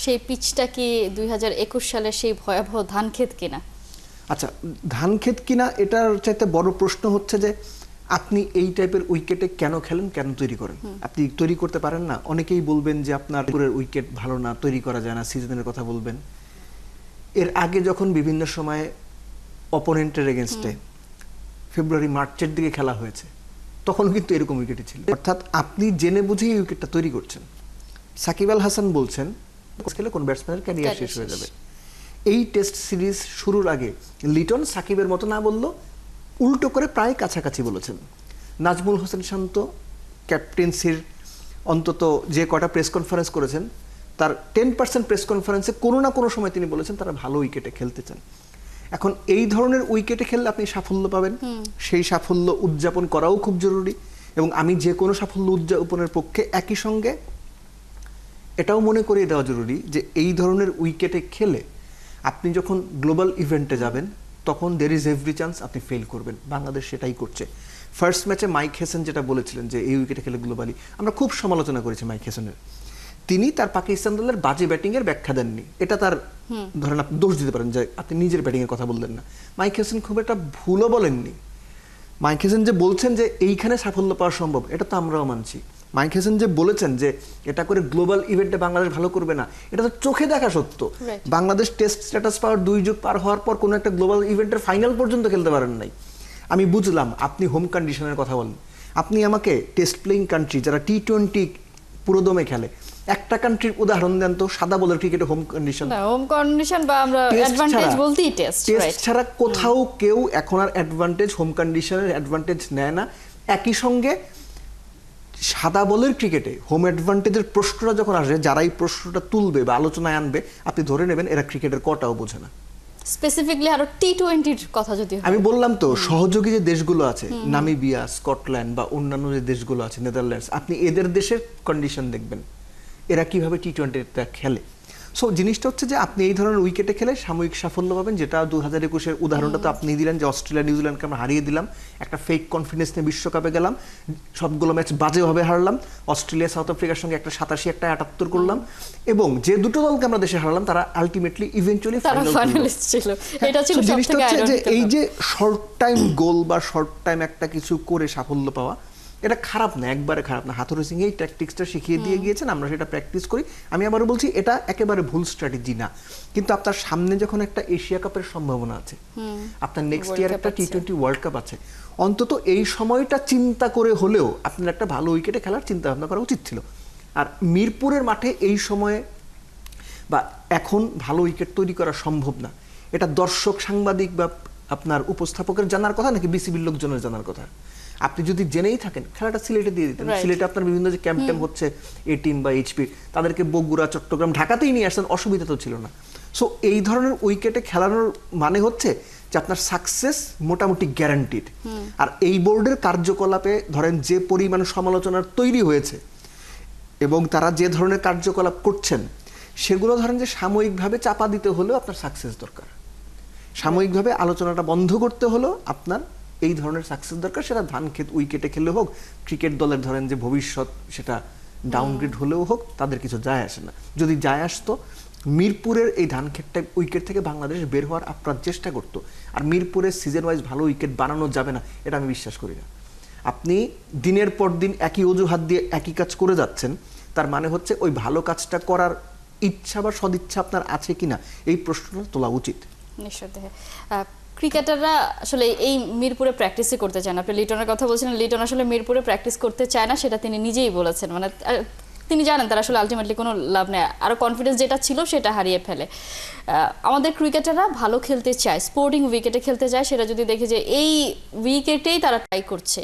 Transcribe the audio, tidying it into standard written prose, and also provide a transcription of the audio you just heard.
সেই পিচটা কি 2021 সালের সেই ভয়াবহ ধানক্ষেত কিনা? আচ্ছা, ধানক্ষেত কিনা এটার চাইতে বড় প্রশ্ন হচ্ছে যে আপনি এই টাইপের উইকেটে কেন খেলেন, কেন তৈরি করেন? আপনি তৈরি করতে পারেন না। অনেকেই বলবেন যে আপনার পুরের উইকেট ভালো না, তৈরি করা যায় না, সিজনের কথা বলবেন। এর আগে যখন বিভিন্ন সময়ে অপোনেন্টের এগেনস্টে ফেব্রুয়ারি মার্চের দিকে খেলা হয়েছে, তখন কিন্তু এরকম উইকেটই ছিল। অর্থাৎ আপনি জেনে বুঝেই উইকেটটা তৈরি করছেন। সাকিব আল হাসান বলছেন খেলে কোন ব্যাটসম্যানের ক্যারিয়ার শেষ হয়ে যাবে। এই টেস্ট সিরিজ শুরুর আগে লিটন সাকিবের মতো না বললো, উল্টো করে প্রায় কাছাকাছি বলেছেন। নাজমুল হোসেন শান্ত ক্যাপ্টেন্সির অন্তত যে কটা প্রেস কনফারেন্স করেছেন, তার 10% প্রেস কনফারেন্সে কোনো না কোনো সময় তিনি বলেছেন তারা ভালো উইকেটে খেলতে চান। এখন এই ধরনের উইকেটে খেললে আপনি সাফল্য পাবেন, সেই সাফল্য উদযাপন করাও খুব জরুরি। এবং আমি যে কোনো সাফল্য উদযাপনের পক্ষে, একই সঙ্গে এটাও মনে করিয়ে দেওয়া জরুরি যে এই ধরনের উইকেটে খেলে আপনি যখন গ্লোবাল ইভেন্টে যাবেন তখন দের ইজ এভরি চান্স আপনি ফেল করবেন। বাংলাদেশ সেটাই করছে। ফার্স্ট ম্যাচে মাইক হেসেন যেটা বলেছিলেন যে এই উইকেটে খেলে গ্লোবালি, আমরা খুব সমালোচনা করেছি মাইক হেসেনের। তিনি তার পাকিস্তান দলের বাজে ব্যাটিংয়ের ব্যাখ্যা দেননি, এটা তার ধরেন আপনি দোষ দিতে পারেন যে আপনি নিজের ব্যাটিংয়ের কথা বললেন না। মাইক হেসেন খুব একটা ভুলও বলেননি। মাইক হেসেন যে বলছেন যে এইখানে সাফল্য পাওয়া সম্ভব, এটা তো আমরাও মানছি। মাইক হেসেন যে বলেছেন যে এটা করে গ্লোবাল ইভেন্টে বাংলাদেশ ভালো করবে না, এটা তো চোখে দেখা সত্য। বাংলাদেশ টেস্ট স্ট্যাটাস পাওয়ার 2 যুগ পার হওয়ার পর কোনো একটা গ্লোবাল ইভেন্টের ফাইনাল পর্যন্ত খেলতে পারেন নাই। আমি বুঝলাম আপনি হোম কন্ডিশনের কথা বলেন, আপনি আমাকে টেস্ট প্লেইং কান্ট্রি যারা টি-20 পুরোদমে খেলে একটা কান্ট্রির উদাহরণ দেন তো সাদা বলের ক্রিকেটে হোম কন্ডিশন। না, হোম কন্ডিশন বা আমরা অ্যাডভান্টেজ বলতেই টেস্ট ছাড়া কোথাও কেউ এখন আর অ্যাডভান্টেজ, হোম কন্ডিশনের অ্যাডভান্টেজ নেয় না। একই সঙ্গে সাদা বলের ক্রিকেটে হোম অ্যাডভান্টেজের প্রশ্নটা যখন আসে, যারা এই প্রশ্নটা তুলবে বা আলোচনায় আনবে, আপনি ধরে নেবেন এরা ক্রিকেটের কটাও বোঝে না। স্পেসিফিকলি আরো টি-20 কথা যদি আমি বললাম তো সহযোগী যে দেশগুলো আছে, নামিবিয়া, স্কটল্যান্ড বা অন্যান্য যে দেশগুলো আছে, নেদারল্যান্ডস, আপনি এদের দেশের কন্ডিশন দেখবেন এরা কিভাবে টি-20টা খেলে। সো জিনিসটা হচ্ছে যে আপনি এই ধরনের উইকেটে খেলে সাময়িক সাফল্য পাবেন, যেটা 2021-এর উদাহরণটা তো আপনি দিলেন যে অস্ট্রেলিয়া নিউজিল্যান্ডকে আমরা হারিয়ে দিলাম, একটা ফেক কনফিডেন্স নিয়ে বিশ্বকাপে গেলাম, সবগুলো ম্যাচ বাজেভাবে হারলাম। অস্ট্রেলিয়া সাউথ আফ্রিকার সঙ্গে একটা 87, একটা 78 করলাম, এবং যে দুটো দলকে আমরা দেশে হারালাম তারা আলটিমেটলি ইভেন্চুয়ালি ফাইনালিস্ট ছিল। এটা ছিল জিনিসটা সবথেকে হচ্ছে যে আইরনিক। এই যে শর্ট টাইম গোল বা শর্ট টাইম একটা কিছু করে সাফল্য পাওয়া, এটা খারাপ না, একবারে খারাপ না। হাথুরু সিং এই ট্যাকটিক্সটা শিখিয়ে দিয়ে গিয়েছেন, আমরা সেটা প্র্যাকটিস করি। আমি আবারও বলছি এটা একেবারে ভুল স্ট্র্যাটেজি না, কিন্তু আপনার সামনে যখন একটা এশিয়া কাপের সম্ভাবনা আছে, আপনার নেক্সট ইয়ার একটা টি-20 ওয়ার্ল্ড কাপ আছে, অন্তত এই সময়টা চিন্তা করে হলেও আপনার একটা ভালো উইকেটে খেলার চিন্তা ভাবনা করা উচিত ছিল। আর মিরপুরের মাঠে এই সময়ে বা এখন ভালো উইকেট তৈরি করা সম্ভব না, এটা দর্শক, সাংবাদিক বা আপনার উপস্থাপকের জানার কথা নাকি বিসিবির লোকজনের জানার কথা? আপনি যদি জেনেই থাকেন খেলাটা সিলেটে দিয়ে দিতেন। সিলেটে আপনার বিভিন্ন যে ক্যাম্প ট্যাম্প হচ্ছে, এ টিম বা এইচপি, তাদেরকে বগুড়া, চট্টগ্রাম, ঢাকাতেই নিয়ে আসতেন, অসুবিধা তো ছিল না। সো এই ধরনের উইকেটে খেলানোর মানে হচ্ছে যে আপনার সাকসেস মোটামুটি গ্যারান্টিড। আর এই বোর্ডের কার্যকলাপে ধরেন যে পরিমাণ সমালোচনার তৈরি হয়েছে এবং তারা যে ধরনের কার্যকলাপ করছেন, সেগুলো ধরেন যে সাময়িকভাবে চাপা দিতে হলেও আপনার সাকসেস দরকার, সাময়িকভাবে আলোচনাটা বন্ধ করতে হলেও আপনার এই ধরনের সাকসেস দরকার। সেটা ধানক্ষেত উইকেটে খেলে হোক, ক্রিকেট দলের ধরেন যে ভবিষ্যৎ সেটা ডাউনগ্রেড হলেও হোক, তাদের কিছু যায় আসে না। যদি যায় আসতো, মিরপুরের এই ধানক্ষেতটা উইকেট থেকে বাংলাদেশ বের হওয়ার আপ্রাণ চেষ্টা করতো। আর মিরপুরের সিজন ওয়াইজ ভালো উইকেট বানানো যাবে না, এটা আমি বিশ্বাস করি না। আপনি দিনের পর দিন একই অজুহাত দিয়ে একই কাজ করে যাচ্ছেন, তার মানে হচ্ছে ওই ভালো কাজটা করার ইচ্ছা বা সদিচ্ছা আপনার আছে কিনা, এই প্রশ্নটা তোলা উচিত। নিশ্চয়ই। ক্রিকেটাররা আসলে এই মিরপুরে প্র্যাকটিসই করতে চায় না। আপনি লিটনের কথা বলছিলেন, লিটন আসলে মিরপুরে প্র্যাকটিস করতে চায় না, সেটা তিনি নিজেই বলেছেন। মানে তিনি জানেন তার আসলে আলটিমেটলি কোনো লাভ নেই, আরও কনফিডেন্স যেটা ছিল সেটা হারিয়ে ফেলে। আমাদের ক্রিকেটাররা ভালো খেলতে চায়, স্পোর্টিং উইকেটে খেলতে চায়, সেটা যদি দেখে যে এই উইকেটেই তারা ট্রাই করছে।